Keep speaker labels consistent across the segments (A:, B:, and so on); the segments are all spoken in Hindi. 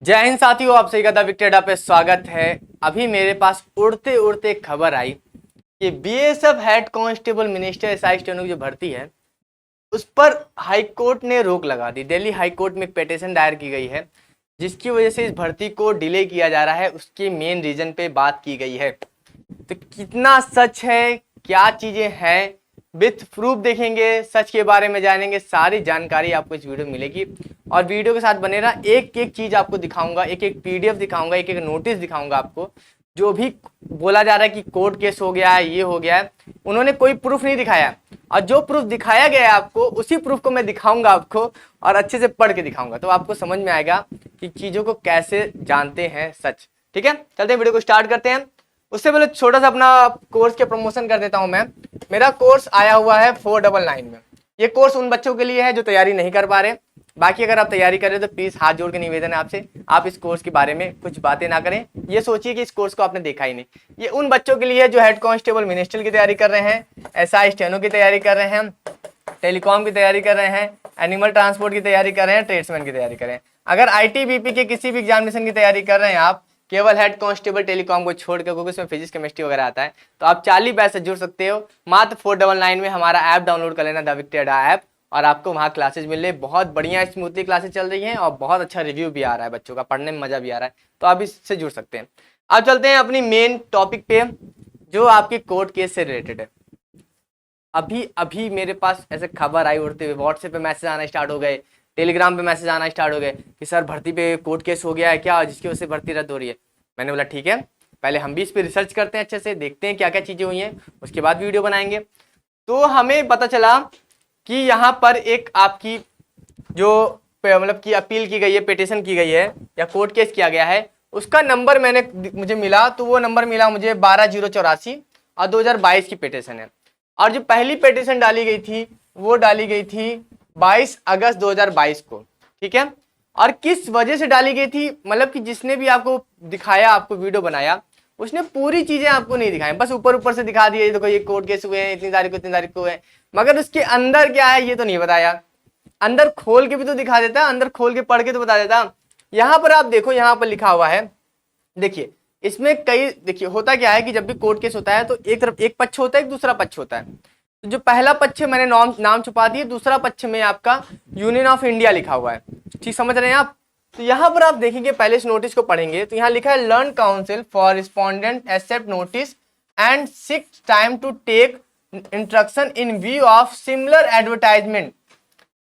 A: जय हिंद साथियों, आप सही का विक्टेडा पे स्वागत है। अभी मेरे पास उड़ते उड़ते एक खबर आई कि BSF head constable minister SI steno की जो भर्ती है उस पर हाई कोर्ट ने रोक लगा दी। दिल्ली हाई कोर्ट में एक पिटीशन दायर की गई है जिसकी वजह से इस भर्ती को डिले किया जा रहा है। उसके मेन रीजन पे बात की गई है। तो कितना सच है, क्या चीजें हैं, विथ प्रूफ देखेंगे, सच के बारे में जानेंगे। सारी जानकारी आपको इस वीडियो में मिलेगी और वीडियो के साथ बने रहा। एक एक चीज आपको दिखाऊंगा, एक एक पीडीएफ दिखाऊंगा, एक एक नोटिस दिखाऊंगा आपको। जो भी बोला जा रहा है कि कोर्ट केस हो गया है, ये हो गया है, उन्होंने कोई प्रूफ नहीं दिखाया और जो प्रूफ दिखाया गया है आपको उसी प्रूफ को मैं दिखाऊंगा आपको और अच्छे से पढ़ के दिखाऊंगा। तो आपको समझ में आएगा कि चीजों को कैसे जानते हैं सच। ठीक है, चलते हैं वीडियो को स्टार्ट करते हैं। उससे पहले छोटा सा अपना कोर्स के प्रमोशन कर देता हूं मैं। मेरा कोर्स आया हुआ है 499 में। ये कोर्स उन बच्चों के लिए है जो तैयारी नहीं कर पा रहे। बाकी अगर आप तैयारी कर रहे हो तो प्लीज हाथ जोड़ के निवेदन है आपसे, आप इस कोर्स के बारे में कुछ बातें ना करें। ये सोचिए कि इस कोर्स को आपने देखा ही नहीं। ये उन बच्चों के लिए है जो हेड कांस्टेबल मिनिस्टर की तैयारी कर रहे हैं, एसआई स्टेनो की तैयारी कर रहे हैं, टेलीकॉम की तैयारी कर रहे हैं, एनिमल ट्रांसपोर्ट की तैयारी कर रहे हैं, ट्रेड्समैन की तैयारी कर रहे हैं। अगर आईटीबीपी के किसी भी एग्जामिनेशन की तैयारी कर रहे हैं आप, केवल हेड कांस्टेबल टेलीकॉम को छोड़कर, क्योंकि उसमें फिजिक्स केमिस्ट्री वगैरह आता है, तो आप 40 बैच से जुड़ सकते हो। मात्र 499 में हमारा ऐप डाउनलोड कर लेना, द विक्टेडा ऐप, और आपको वहाँ क्लासेस मिल रही है। बहुत बढ़िया स्मूथली क्लासेस चल रही हैं और बहुत अच्छा रिव्यू भी आ रहा है बच्चों का, पढ़ने में मजा भी आ रहा है। तो आप इससे जुड़ सकते हैं। अब चलते हैं अपनी मेन टॉपिक पे जो आपके कोर्ट केस से रिलेटेड है। अभी अभी मेरे पास ऐसे खबर आई उड़ते हुए, व्हाट्सएप पे मैसेज आना स्टार्ट हो गए, टेलीग्राम पे मैसेज आना स्टार्ट हो गए कि सर भर्ती पे कोर्ट केस हो गया है क्या, जिसकी वजह से भर्ती रद्द हो रही है। मैंने बोला ठीक है, पहले हम भी इस पे रिसर्च करते हैं, अच्छे से देखते हैं क्या क्या चीजें हुई हैं, उसके बाद वीडियो बनाएंगे। तो हमें पता चला कि यहाँ पर एक आपकी जो मतलब की अपील की गई है, पिटीशन की गई है या कोर्ट केस किया गया है, उसका नंबर मुझे मिला। तो वो नंबर मिला मुझे 12084 और 2022 की पिटीशन है। और जो पहली पिटीशन डाली गई थी वो डाली गई थी 22 अगस्त 2022 को। ठीक है, और किस वजह से डाली गई थी, मतलब कि जिसने भी आपको दिखाया, आपको वीडियो बनाया, उसने पूरी चीजें आपको नहीं दिखाई, बस ऊपर ऊपर से दिखा दिया, देखो ये कोर्ट केस हुए हैं, इतनी तारीख को इतनी तारीख को है, मगर उसके अंदर क्या है ये तो नहीं बताया। अंदर खोल के भी तो दिखा देता, अंदर खोल के पढ़ के तो बता देता। यहाँ पर आप देखो, यहाँ पर लिखा हुआ है, देखिए इसमें कई, देखिए होता क्या है कि जब भी कोर्ट केस होता है तो एक तरफ एक पक्ष होता है, एक दूसरा पक्ष होता है। तो जो पहला पक्ष है मैंने नाम छुपा दिए, दूसरा पक्ष में आपका यूनियन ऑफ इंडिया लिखा हुआ है। ठीक समझ रहे हैं आप। तो यहाँ पर आप देखेंगे, पहले इस नोटिस को पढ़ेंगे तो यहाँ लिखा है learn council for respondent except notice and six time to take instruction in view of similar advertisement.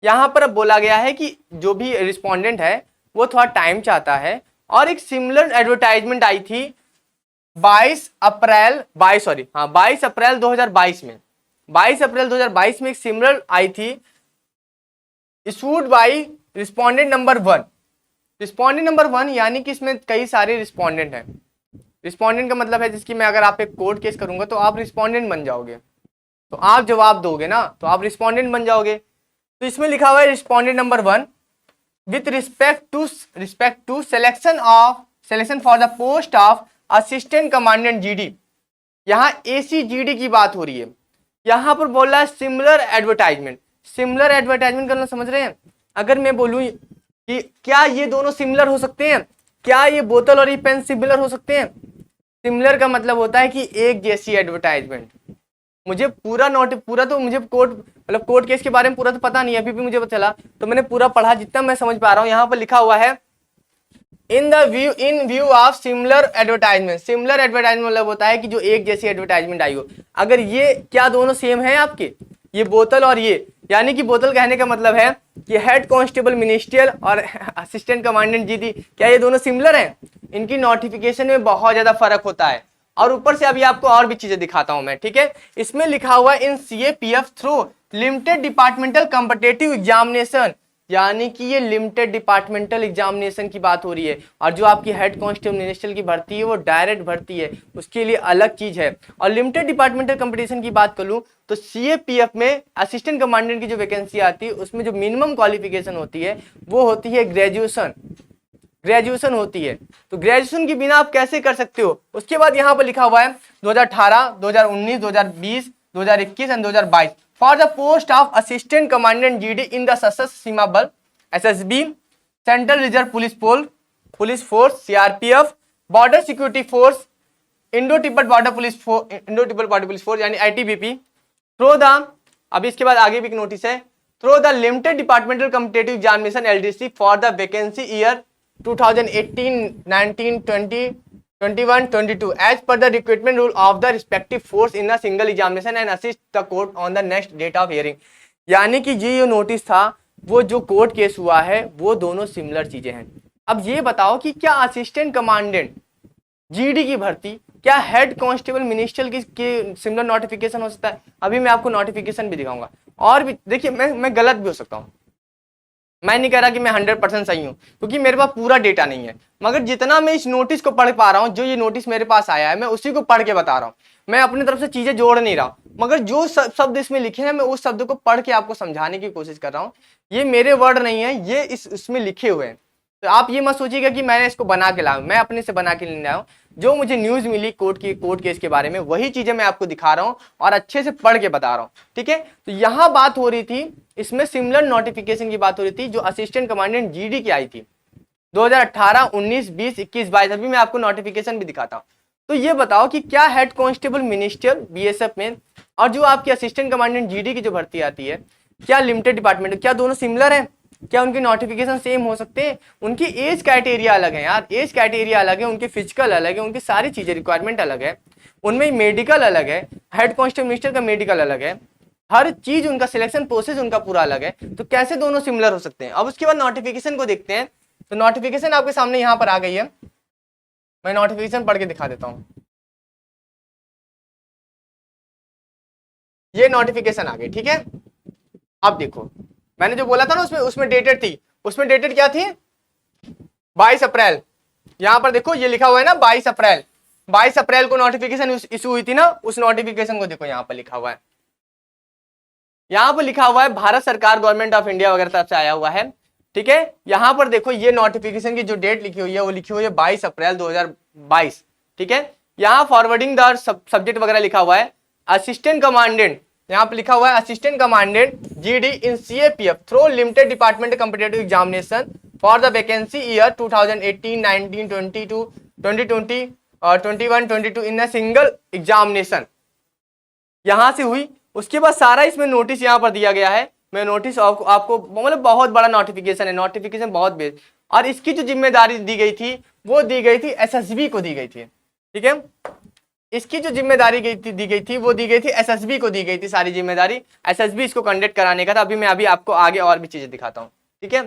A: यहाँ पर अब बोला गया है कि जो भी रिस्पोंडेंट है वो थोड़ा टाइम चाहता है, और एक सिमिलर एडवर्टाइजमेंट आई थी 22 अप्रैल 2022 में। 22 अप्रैल 2022 में एक सिमिलर आई थी, issued by respondent number 1। Respondent number 1 यानी कि इसमें कई सारे रिस्पोंडेंट हैं। रिस्पोंडेंट का मतलब है जिसकी मैं अगर आप एक कोर्ट केस करूंगा तो आप रिस्पोंडेंट बन जाओगे, तो आप जवाब दोगे ना, तो आप रिस्पोंडेंट बन जाओगे। तो इसमें लिखा हुआ है respondent number 1 with respect to selection for the post of assistant commandant GD। यहाँ ACGD की बात हो रही है। यहाँ पर बोल रहा है सिमिलर एडवर्टाइजमेंट। सिमिलर एडवर्टाइजमेंट करना समझ रहे हैं। अगर मैं बोलूँ कि क्या ये दोनों सिमिलर हो सकते हैं, क्या ये बोतल और ये पेन सिमिलर हो सकते हैं। सिमिलर का मतलब होता है कि एक जैसी एडवर्टाइजमेंट। मुझे पूरा तो मुझे कोर्ट केस के बारे में पूरा तो पता नहीं है, अभी भी मुझे पता चला, तो मैंने पूरा पढ़ा जितना मैं समझ पा रहा हूँ। यहाँ पर लिखा हुआ है इन view of similar advertisement. Similar advertisement मतलब होता है कि जो एक जैसी एडवर्टाइजमेंट आई हो। अगर ये क्या दोनों सेम है आपके, ये बोतल और ये, यानी कि बोतल कहने का मतलब है कि हेड कांस्टेबल मिनिस्ट्रियल और असिस्टेंट कमांडेंट जीडी, क्या ये दोनों सिमिलर हैं। इनकी नोटिफिकेशन में बहुत ज्यादा फर्क होता है। और ऊपर से अभी आपको और भी चीजें दिखाता हूं मैं। ठीक है, इसमें लिखा हुआ है इन CAPF through limited departmental competitive examination, यानी कि ये लिमिटेड डिपार्टमेंटल एग्जामिनेशन की बात हो रही है। और जो आपकी हेड कांस्टेबल मिनिस्ट्रियल की भर्ती है वो डायरेक्ट भर्ती है, उसके लिए अलग चीज है। और लिमिटेड डिपार्टमेंटल कंपटीशन की बात करूं तो CAPF में असिस्टेंट कमांडेंट की जो वैकेंसी आती है उसमें जो मिनिमम क्वालिफिकेशन होती है वो होती है ग्रेजुएशन होती है। तो ग्रेजुएशन के बिना आप कैसे कर सकते हो। उसके बाद यहाँ पर लिखा हुआ है 2018, 2019, 2020, 2021 and 2022 for the post of assistant commandant GD in the Sashastra Seema Bal SSB, central reserve police force, police force, CRPF, border security force, Indo Tibet border police force यानी आईटीबीपी, थ्रो द, अभी इसके बाद आगे भी एक नोटिस है, through the limited departmental competitive examination LDC for the vacancy year 2018, 19, 20, 21, 22 as per the recruitment rule of the respective force in a single examination and assist the court on the next date of hearing। यानी कि ये नोटिस था, वो जो कोर्ट केस हुआ है वो दोनों सिमिलर चीजें हैं। अब ये बताओ कि क्या असिस्टेंट कमांडेंट जीडी की भर्ती, क्या हेड कांस्टेबल मिनिस्ट्रियल की सिमिलर नोटिफिकेशन हो सकता है? अभी मैं आपको नोटिफिकेशन भी दिखाऊंगा। और भी देखिए, मैं गलत भी हो सकता हूँ, मैं नहीं कह रहा कि मैं 100% सही हूँ, क्योंकि मेरे पास पूरा डेटा नहीं है, मगर जितना मैं इस नोटिस को पढ़ पा रहा हूँ, जो ये नोटिस मेरे पास आया है, मैं उसी को पढ़ के बता रहा हूँ। मैं अपनी तरफ से चीजें जोड़ नहीं रहा, मगर जो शब्द इसमें लिखे हैं मैं उस शब्द को पढ़ के आपको समझाने की कोशिश कर रहा हूँ। ये मेरे वर्ड नहीं है, ये इसमें लिखे हुए हैं। तो आप ये मत सोचिएगा कि मैंने इसको बना के लाया, मैं अपने से बना के लेने आया हूँ। जो मुझे न्यूज मिली कोर्ट केस के बारे में, वही चीजें मैं आपको दिखा रहा हूँ और अच्छे से पढ़ के बता रहा हूँ, ठीक है। तो यहाँ बात हो रही थी, इसमें सिमिलर नोटिफिकेशन की बात हो रही थी, जो असिस्टेंट कमांडेंट जीडी की आई थी 2018, 19, 20, 21, 22। अभी मैं आपको नोटिफिकेशन भी दिखाता हूँ। तो ये बताओ कि क्या हेड कांस्टेबल मिनिस्ट्रियल बीएसएफ में और जो आपकी असिस्टेंट कमांडेंट जीडी की जो भर्ती आती है, क्या लिमिटेड डिपार्टमेंट, क्या दोनों सिमिलर है? क्या उनके नोटिफिकेशन सेम हो सकते हैं? उनकी एज क्राइटेरिया अलग है यार, एज क्राइटेरिया अलग है, उनके फिजिकल अलग है, उनकी सारी चीजें रिक्वायरमेंट अलग है, उनमें मेडिकल अलग है, हेड कांस्टेबल मिनिस्टर का मेडिकल अलग है, हर चीज उनका सिलेक्शन प्रोसेस उनका पूरा अलग है। तो कैसे दोनों सिमिलर हो सकते हैं? अब उसके बाद नोटिफिकेशन को देखते हैं। तो नोटिफिकेशन आपके सामने यहाँ पर आ गई है, मैं नोटिफिकेशन पढ़ के दिखा देता हूँ। ये नोटिफिकेशन आ गई, ठीक है। अब देखो, मैंने जो बोला था ना, उसमें डेटेड थी, उसमें डेटेड क्या थी? 22 अप्रैल। यहां पर देखो ये लिखा हुआ है ना, 22 अप्रैल। 22 अप्रैल को नोटिफिकेशन इशू हुई थी ना, उस नोटिफिकेशन को देखो यहां पर लिखा हुआ है, यहां पर लिखा हुआ है भारत सरकार गवर्नमेंट ऑफ इंडिया वगैरह तरफ से आया हुआ है, ठीक है। यहां पर देखो ये नोटिफिकेशन की जो डेट लिखी हुई है वो लिखी हुई है 22 अप्रैल 2022, ठीक है। यहां फॉरवर्डिंग द सब्जेक्ट वगैरह लिखा हुआ है असिस्टेंट कमांडेंट, यहाँ पे लिखा हुआ है assistant commandant GD in CAPF through limited department competitive examination for the vacancy year 2018, 19, 22, 2020 और 21, 22 इन अ सिंगल एग्जामिनेशन। यहां से हुई, उसके बाद सारा इसमें नोटिस यहाँ पर दिया गया है। मैं नोटिस आपको मतलब बहुत बड़ा नोटिफिकेशन है, नोटिफिकेशन बहुत बेस, और इसकी जो जिम्मेदारी दी गई थी वो दी गई थी एसएसबी को दी गई थी, ठीक है। इसकी जो जिम्मेदारी दी गई थी वो दी गई थी एसएसबी को दी गई थी, सारी जिम्मेदारी एसएसबी इसको कंडक्ट कराने का था। मैं अभी आपको आगे और भी चीजें दिखाता हूँ, ठीक है।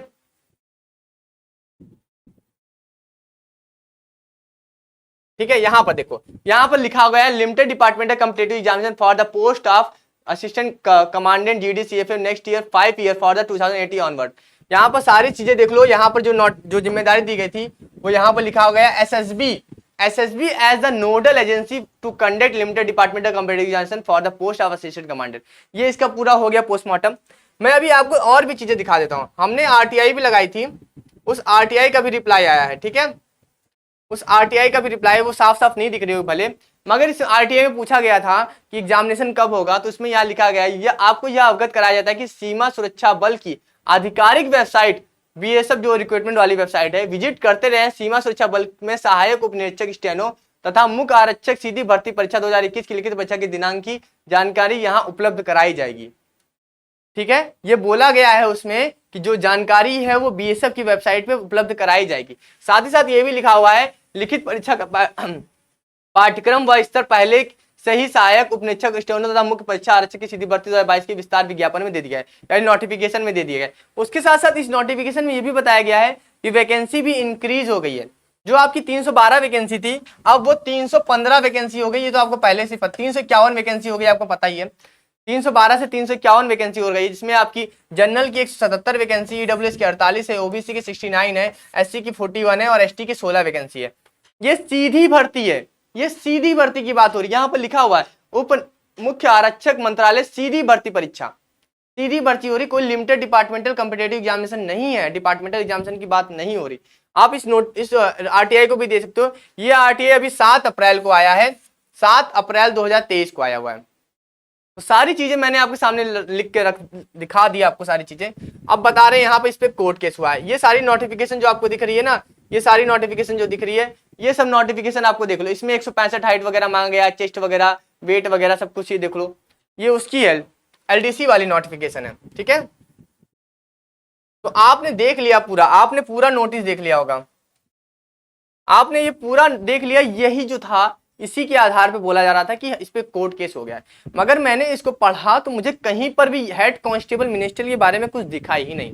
A: ठीक है, यहां पर देखो, यहां पर लिखा गया है limited departmental competitive examination for the post of assistant commandant GD CFF next year 5 year for the 2080 onward. यहाँ पर सारी चीजें देख लो, यहाँ पर जो जिम्मेदारी दी गई थी वो यहाँ पर लिखा गया SSB as the nodal agency to conduct limited departmental competitive examination for the post of assistant commandant. ये इसका पूरा हो गया पोस्टमार्टम। मैं अभी आपको और भी चीजें दिखा देता हूँ। हमने आरटीआई भी लगाई थी, उस आरटीआई का भी रिप्लाई आया है, ठीक है। उस आरटीआई का भी रिप्लाई, वो साफ साफ नहीं दिख रही हो भले, मगर इस आरटीआई में पूछा गया था कि एग्जामिनेशन कब होगा, तो उसमें यह लिखा गया है, ये आपको यह अवगत कराया जाता है कि सीमा सुरक्षा बल की आधिकारिक वेबसाइट बीएसएफ जो रिक्रूटमेंट वाली वेबसाइट है विजिट करते रहे। सीमा सुरक्षा बल में सहायक उप निरीक्षक स्टेनो तथा मुख्य आरक्षक सीधी भर्ती परीक्षा 2021 की लिखित परीक्षा की दिनांक की जानकारी यहाँ उपलब्ध कराई जाएगी, ठीक है। ये बोला गया है उसमें कि जो जानकारी है वो बीएसएफ की वेबसाइट पे उपलब्ध कराई जाएगी। साथ ही साथ ये भी लिखा हुआ है लिखित परीक्षा का पाठ्यक्रम व स्तर पहले से ही सहायक उपनिरीक्षक स्टेनो तथा मुख्य परीक्षा आरक्षक की सीधी भर्ती 2022 के विस्तार विज्ञापन में दे दिया है, यानी नोटिफिकेशन में दे दिया गया है। उसके साथ साथ इस नोटिफिकेशन में ये भी बताया गया है कि वैकेंसी भी इंक्रीज हो गई है। जो आपकी 312 वैकेंसी थी अब वो 315 वैकेंसी हो गई। ये तो आपको पहले से 351 वैकेंसी हो गई, आपको पता ही है। 312 से 351 वैकेंसी हो गई, जिसमें आपकी जनरल की 177 वैकेंसी, ईडब्ल्यूएस की 48 है, ओबीसी की 69 है, एससी की 41 है और एसटी की 16 वैकेंसी है। ये सीधी भर्ती है, ये सीधी भर्ती की बात हो रही है। यहाँ पर लिखा हुआ है उप मुख्य आरक्षक मंत्रालय सीधी भर्ती परीक्षा, सीधी भर्ती हो रही, कोई लिमिटेड डिपार्टमेंटल कॉम्पिटिटिव एग्जामिनेशन नहीं है, डिपार्टमेंटल एग्जामिनेशन की बात नहीं हो रही। आप इस आरटीआई को भी दे सकते हो। ये आरटीआई अभी 7 अप्रैल को आया है, 7 अप्रैल 2023 को आया हुआ है। तो सारी चीजें मैंने आपके सामने लिख के दिखा दी आपको सारी चीजें। अब बता रहे हैं यहाँ पे इस पे कोर्ट केस हुआ है। ये सारी नोटिफिकेशन जो आपको दिख रही है ना, ये सारी नोटिफिकेशन जो दिख रही है ये सब नोटिफिकेशन आपको देख लो। इसमें 165 हाइट वगैरह मांगा गया, चेस्ट वगैरह, वेट वगैरह सब कुछ ये देख लो। ये उसकी है एलडीसी वाली नोटिफिकेशन है, ठीक है। तो आपने देख लिया पूरा, आपने पूरा नोटिस देख लिया होगा, आपने ये पूरा देख लिया। यही जो था इसी के आधार पे बोला जा रहा था कि इस पे कोर्ट केस हो गया है। मगर मैंने इसको पढ़ा तो मुझे कहीं पर भी हेड कांस्टेबल मिनिस्टर के बारे में कुछ दिखाई ही नहीं।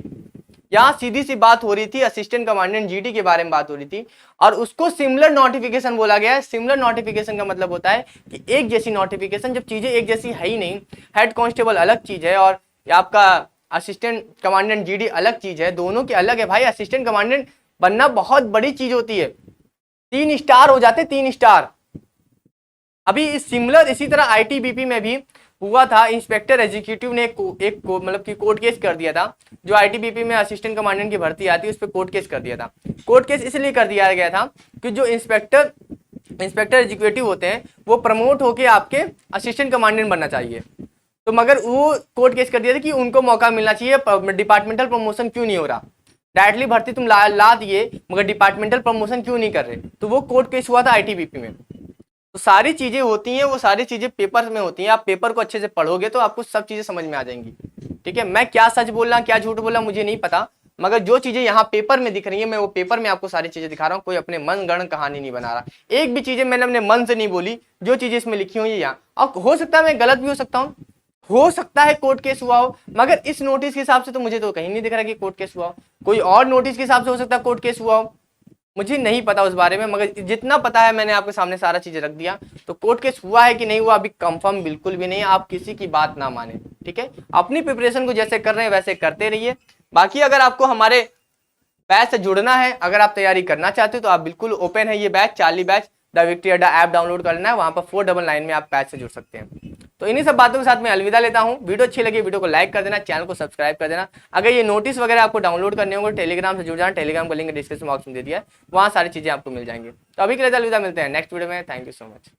A: यहाँ सीधी सी बात हो रही थी, असिस्टेंट कमांडेंट जीडी के बारे में बात हो रही थी और उसको सिमिलर नोटिफिकेशन बोला गया है। सिमिलर नोटिफिकेशन का मतलब होता है कि एक जैसी नोटिफिकेशन। जब चीजें एक जैसी है ही नहीं, हेड कांस्टेबल अलग चीज है और आपका असिस्टेंट कमांडेंट जीडी अलग चीज है, दोनों के अलग है भाई। असिस्टेंट कमांडेंट बनना बहुत बड़ी चीज होती है, 3 स्टार हो जाते, 3 स्टार। अभी सिमिलर इसी तरह आईटीबीपी में भी हुआ था। इंस्पेक्टर एग्जीक्यूटिव ने एक मतलब कि कोर्ट केस कर दिया था। जो आईटीबीपी में असिस्टेंट कमांडेंट की भर्ती आती है उस पर कोर्ट केस कर दिया था। कोर्ट केस इसलिए कर दिया गया था कि जो इंस्पेक्टर एग्जीक्यूटिव होते हैं वो प्रमोट होके आपके असिस्टेंट कमांडेंट बनना चाहिए। तो मगर वो कोर्ट केस कर दिया था कि उनको मौका मिलना चाहिए। डिपार्टमेंटल प्रमोशन क्यों नहीं हो रहा, डायरेक्टली भर्ती तुम ला दिए मगर डिपार्टमेंटल प्रमोशन क्यों नहीं कर रहे। तो वो कोर्ट केस हुआ था आईटीबीपी में। तो सारी चीजें होती हैं, वो सारी चीजें पेपर में होती हैं। आप पेपर को अच्छे से पढ़ोगे तो आपको सब चीजें समझ में आ जाएंगी, ठीक है। मैं क्या सच बोल रहा क्या झूठ बोल रहा मुझे नहीं पता, मगर जो चीजें यहाँ पेपर में दिख रही है मैं वो पेपर में आपको सारी चीजें दिखा रहा हूँ। कोई अपने मन गढ़ कहानी नहीं बना रहा। एक भी चीजें मैंने अपने मन से नहीं बोली, जो चीजें इसमें लिखी हुई है यहाँ। और हो सकता है मैं गलत भी हो सकता हूँ, हो सकता है कोर्ट केस हुआ हो, मगर इस नोटिस के हिसाब से तो मुझे तो कहीं नहीं दिख रहा कि कोर्ट केस हुआ हो। कोई और नोटिस के हिसाब से हो सकता है कोर्ट केस हुआ हो, मुझे नहीं पता उस बारे में। मगर जितना पता है मैंने आपके सामने सारा चीजें रख दिया। तो कोर्ट केस हुआ है कि नहीं हुआ अभी कंफर्म बिल्कुल भी नहीं। आप किसी की बात ना माने, ठीक है। अपनी प्रिपरेशन को जैसे कर रहे हैं वैसे करते रहिए। बाकी अगर आपको हमारे बैच से जुड़ना है, अगर आप तैयारी करना चाहते हो तो आप बिल्कुल ओपन है ये batch, Charlie batch. The victory अड्डा ऐप डाउनलोड करना है, वहां पर 499 में आप बैच से जुड़ सकते हैं। तो इन्हीं सब बातों के साथ मैं अलविदा लेता हूं। वीडियो अच्छी लगी वीडियो को लाइक कर देना, चैनल को सब्सक्राइब कर देना। अगर ये नोटिस वगैरह आपको डाउनलोड करने होंगे टेलीग्राम से जुड़ जाना, टेलीग्राम का लिंक डिस्क्रिप्शन बॉक्स में दे दिया है, वहां सारी चीजें आपको मिल जाएंगी। तो अभी के लिए अलविदा, मिलते हैं नेक्स्ट वीडियो में। Thank you so much.